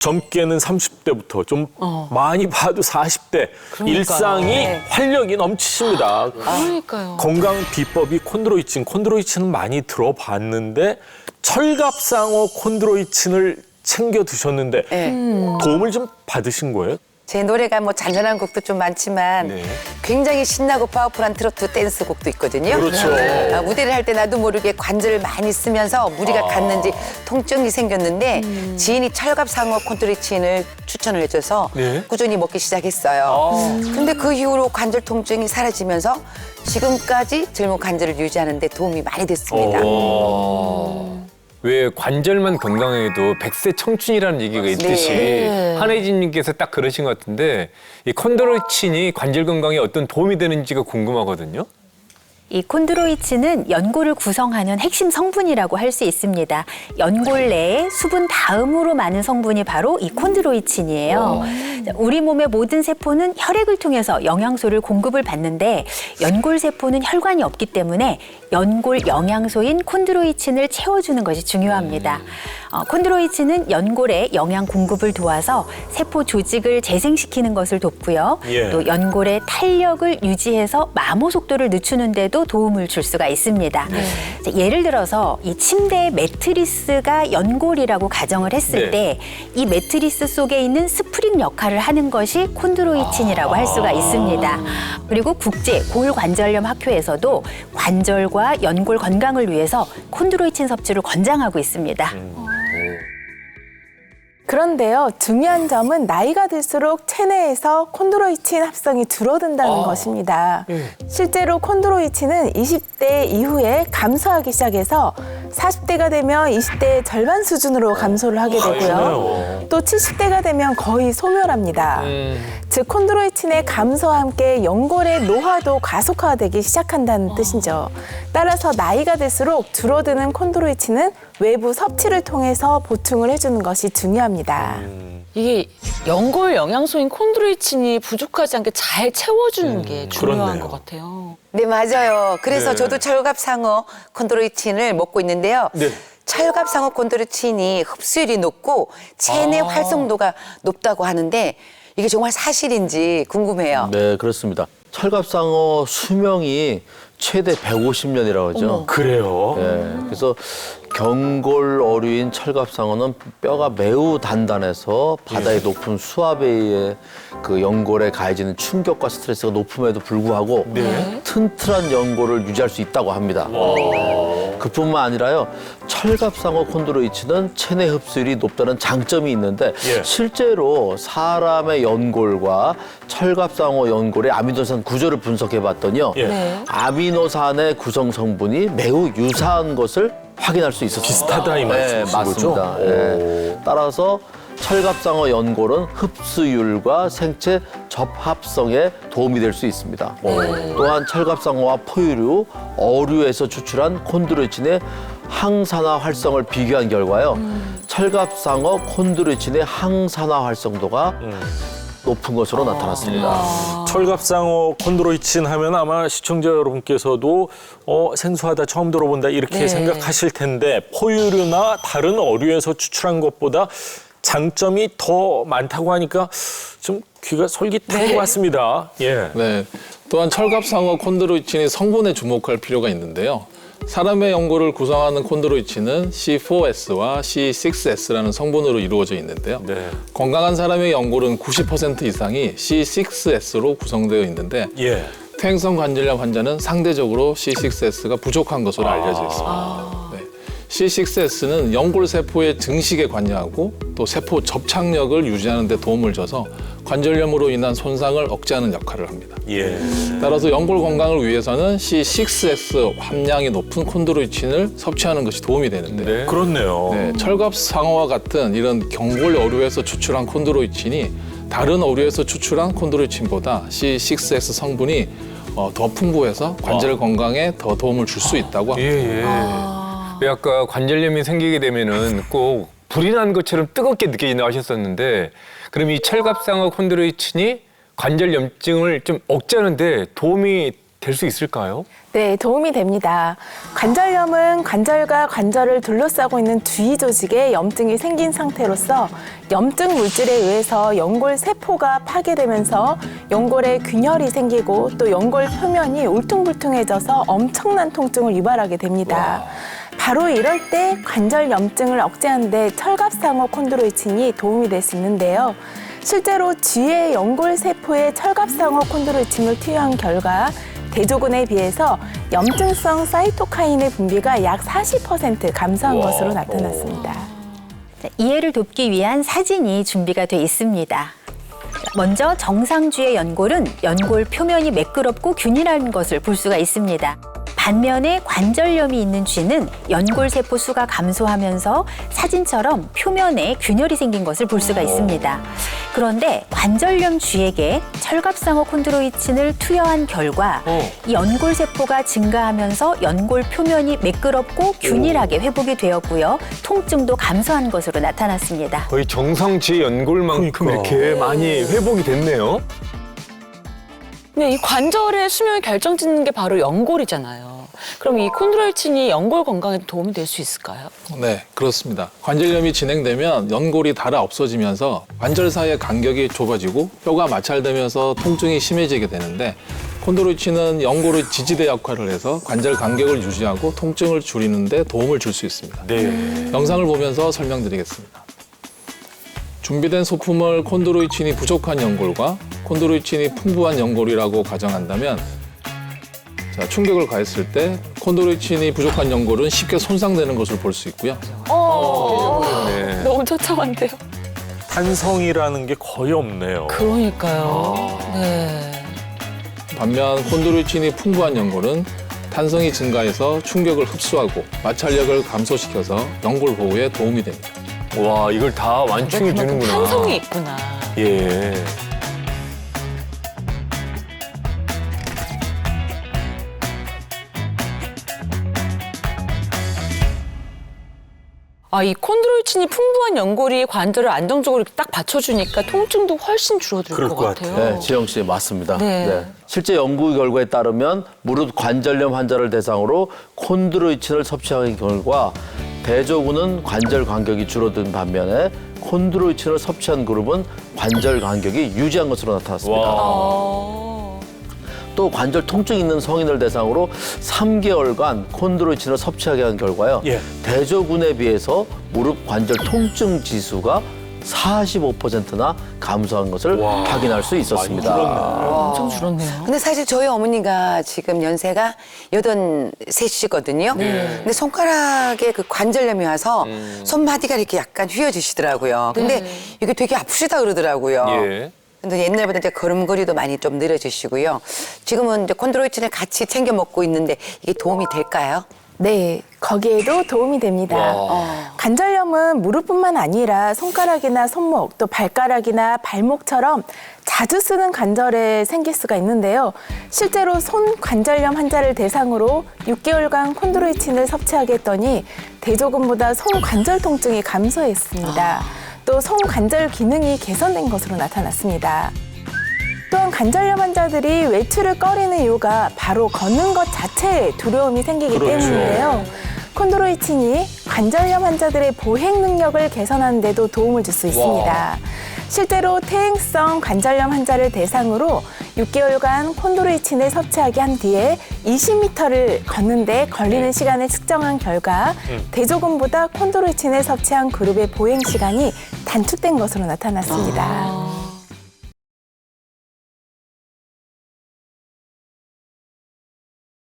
젊게는 30대부터 좀 많이 봐도 40대 일상이 네. 활력이 넘치십니다. 그러니까요. 건강 비법이 콘드로이친. 콘드로이친은 많이 들어봤는데 철갑상어 콘드로이친을 챙겨 드셨는데 네. 도움을 좀 받으신 거예요? 제 노래가 뭐 잔잔한 곡도 좀 많지만 네. 굉장히 신나고 파워풀한 트로트 댄스 곡도 있거든요. 그렇죠. 무대를 할 때 나도 모르게 관절을 많이 쓰면서 무리가 갔는지 통증이 생겼는데 지인이 철갑상어 콘드로이친을 추천을 해줘서 네. 꾸준히 먹기 시작했어요. 근데 그 이후로 관절 통증이 사라지면서 지금까지 젊은 관절을 유지하는 데 도움이 많이 됐습니다. 왜 관절만 건강해도 백세 청춘이라는 얘기가 있듯이 네. 한혜진님께서 딱 그러신 것 같은데 이 콘드로이친이 관절 건강에 어떤 도움이 되는지가 궁금하거든요. 이 콘드로이친은 연골을 구성하는 핵심 성분이라고 할 수 있습니다. 연골 내에 수분 다음으로 많은 성분이 바로 이 콘드로이친이에요. 우리 몸의 모든 세포는 혈액을 통해서 영양소를 공급을 받는데 연골 세포는 혈관이 없기 때문에 연골 영양소인 콘드로이친을 채워주는 것이 중요합니다. 콘드로이친은 연골의 영양 공급을 도와서 세포 조직을 재생시키는 것을 돕고요. 예. 또 연골의 탄력을 유지해서 마모 속도를 늦추는 데도 도움을 줄 수가 있습니다. 자, 예를 들어서 이 침대의 매트리스가 연골이라고 가정을 했을 때 이 매트리스 속에 있는 스프링 역할을 하는 것이 콘드로이친이라고 할 수가 있습니다. 그리고 국제 골관절염 학회에서도 관절과 연골 건강을 위해서 콘드로이친 섭취를 권장하고 있습니다. 그런데요, 중요한 점은 나이가 들수록 체내에서 콘드로이친 합성이 줄어든다는 것입니다. 실제로 콘드로이친은 20대 이후에 감소하기 시작해서 40대가 되면 20대의 절반 수준으로 감소를 하게 되고요. 또 70대가 되면 거의 소멸합니다. 즉 콘드로이친의 감소와 함께 연골의 노화도 가속화되기 시작한다는 뜻이죠. 따라서 나이가 들수록 줄어드는 콘드로이친은 외부 섭취를 통해서 보충을 해주는 것이 중요합니다. 이게 연골 영양소인 콘드로이친이 부족하지 않게 잘 채워주는 게 중요한 그렇네요. 것 같아요. 네, 맞아요. 그래서 네. 저도 철갑상어 콘드로이친을 먹고 있는데요. 네. 철갑상어 콘드로이친이 흡수율이 높고 체내 활성도가 높다고 하는데 이게 정말 사실인지 궁금해요. 네, 그렇습니다. 철갑상어 수명이 최대 150년이라고 하죠. 그래요? 네, 그래서 경골 어류인 철갑상어는 뼈가 매우 단단해서 바다의 높은 수압에 의해 그 연골에 가해지는 충격과 스트레스가 높음에도 불구하고 튼튼한 연골을 유지할 수 있다고 합니다. 그뿐만 아니라요, 철갑상어 콘드로이친은 체내 흡수율이 높다는 장점이 있는데 예. 실제로 사람의 연골과 철갑상어 연골의 아미노산 구조를 분석해봤더니요, 예. 아미노산의 구성 성분이 매우 유사한 것을 확인할 수 있었습니다. 비슷하다 이 네, 말씀이신 거죠? 맞습니다. 네. 따라서 철갑상어 연골은 흡수율과 생체 접합성에 도움이 될 수 있습니다. 또한 철갑상어와 포유류, 어류에서 추출한 콘드로이친의 항산화 활성을 비교한 결과요, 철갑상어 콘드로이친의 항산화 활성도가 높은 것으로 나타났습니다. 철갑상어 콘드로이친 하면 아마 시청자 여러분께서도 생소하다, 처음 들어본다 이렇게 생각하실 텐데 포유류나 다른 어류에서 추출한 것보다 장점이 더 많다고 하니까 좀 귀가 솔깃한 것 같습니다. 예. 네. 또한 철갑상어 콘드로이친의 성분에 주목할 필요가 있는데요. 사람의 연골을 구성하는 콘드로이친은 C4S와 C6S라는 성분으로 이루어져 있는데요. 네. 건강한 사람의 연골은 90% 이상이 C6S로 구성되어 있는데 예. 퇴행성 관절염 환자는 상대적으로 C6S가 부족한 것으로 알려져 있습니다. 네. C6S는 연골 세포의 증식에 관여하고 또 세포 접착력을 유지하는 데 도움을 줘서 관절염으로 인한 손상을 억제하는 역할을 합니다. 예. 따라서 연골 건강을 위해서는 C6S 함량이 높은 콘드로이친을 섭취하는 것이 도움이 되는데 네. 그렇네요. 네, 철갑상어와 같은 이런 경골 어류에서 추출한 콘드로이친이 다른 어류에서 추출한 콘드로이친보다 C6S 성분이 더 풍부해서 관절 건강에 더 도움을 줄 수 있다고 합니다. 예. 왜 아까 관절염이 생기게 되면은 꼭 불이 난 것처럼 뜨겁게 느껴진다고 하셨었는데 그럼 이 철갑상어 콘드로이친이 관절염증을 좀 억제하는데 도움이 될 수 있을까요? 네, 도움이 됩니다. 관절염은 관절과 관절을 둘러싸고 있는 주위 조직에 염증이 생긴 상태로서 염증 물질에 의해서 연골 세포가 파괴되면서 연골에 균열이 생기고 또 연골 표면이 울퉁불퉁해져서 엄청난 통증을 유발하게 됩니다. 바로 이럴 때 관절 염증을 억제하는 데 철갑상어 콘드로이친이 도움이 될 수 있는데요. 실제로 쥐의 연골 세포에 철갑상어 콘드로이친을 투여한 결과 대조군에 비해서 염증성 사이토카인의 분비가 약 40% 감소한 것으로 나타났습니다. 이해를 돕기 위한 사진이 준비가 돼 있습니다. 먼저 정상쥐의 연골은 연골 표면이 매끄럽고 균일한 것을 볼 수가 있습니다. 반면에 관절염이 있는 쥐는 연골 세포 수가 감소하면서 사진처럼 표면에 균열이 생긴 것을 볼 수가 있습니다. 그런데 관절염 쥐에게 철갑상어 콘드로이친을 투여한 결과 이 연골 세포가 증가하면서 연골 표면이 매끄럽고 균일하게 회복이 되었고요. 통증도 감소한 것으로 나타났습니다. 거의 정상쥐의 연골만큼 이렇게 많이 회복이 됐네요. 근데 이 관절의 수명을 결정짓는 게 바로 연골이잖아요. 그럼 이 콘드로이친이 연골 건강에 도움이 될 수 있을까요? 네, 그렇습니다. 관절염이 진행되면 연골이 닳아 없어지면서 관절 사이의 간격이 좁아지고 뼈가 마찰되면서 통증이 심해지게 되는데 콘드로이친은 연골의 지지대 역할을 해서 관절 간격을 유지하고 통증을 줄이는 데 도움을 줄 수 있습니다. 네. 영상을 보면서 설명드리겠습니다. 준비된 소품을 콘드로이친이 부족한 연골과 콘드로이친이 풍부한 연골이라고 가정한다면 자, 충격을 가했을 때 콘드로이친이 부족한 연골은 쉽게 손상되는 것을 볼 수 있고요. 네. 너무 처참한데요. 탄성이라는 게 거의 없네요. 그러니까요. 네. 반면 콘드로이친이 풍부한 연골은 탄성이 증가해서 충격을 흡수하고 마찰력을 감소시켜서 연골 보호에 도움이 됩니다. 와, 이걸 다 완충해 주는구나. 탄성이 있구나. 예. 아, 이 콘드로이친이 풍부한 연골이 관절을 안정적으로 이렇게 딱 받쳐주니까 통증도 훨씬 줄어들 그럴 것 것 같아요. 같아요. 네, 지영 씨 맞습니다. 네. 실제 연구 결과에 따르면 무릎 관절염 환자를 대상으로 콘드로이친을 섭취한 결과 대조군은 관절 간격이 줄어든 반면에 콘드로이친을 섭취한 그룹은 관절 간격이 유지한 것으로 나타났습니다. 또 관절 통증이 있는 성인을 대상으로 3개월간 콘드로이친을 섭취하게 한 결과요. 예. 대조군에 비해서 무릎 관절 통증 지수가 45%나 감소한 것을 확인할 수 있었습니다. 엄청 줄었네요. 근데 사실 저희 어머니가 지금 연세가 83이시거든요. 근데 손가락에 그 관절염이 와서 손마디가 이렇게 약간 휘어지시더라고요. 근데 이게 되게 아프시다 그러더라고요. 예. 근데 옛날보다 이제 걸음걸이도 많이 좀 늘어지시고요. 지금은 이제 콘드로이친을 같이 챙겨 먹고 있는데 이게 도움이 될까요? 네, 거기에도 도움이 됩니다. 관절염은 무릎뿐만 아니라 손가락이나 손목, 또 발가락이나 발목처럼 자주 쓰는 관절에 생길 수가 있는데요. 실제로 손 관절염 환자를 대상으로 6개월간 콘드로이친을 섭취하게 했더니 대조군보다 손 관절 통증이 감소했습니다. 또 손 관절 기능이 개선된 것으로 나타났습니다. 또한 관절염 환자들이 외출을 꺼리는 이유가 바로 걷는 것 자체에 두려움이 생기기 때문인데요. 콘드로이친이 관절염 환자들의 보행 능력을 개선하는 데도 도움을 줄 수 있습니다. 실제로 퇴행성 관절염 환자를 대상으로 6개월간 콘드로이친을 섭취하게 한 뒤에 20m를 걷는데 걸리는 시간을 측정한 결과 대조군보다 콘드로이친을 섭취한 그룹의 보행 시간이 단축된 것으로 나타났습니다.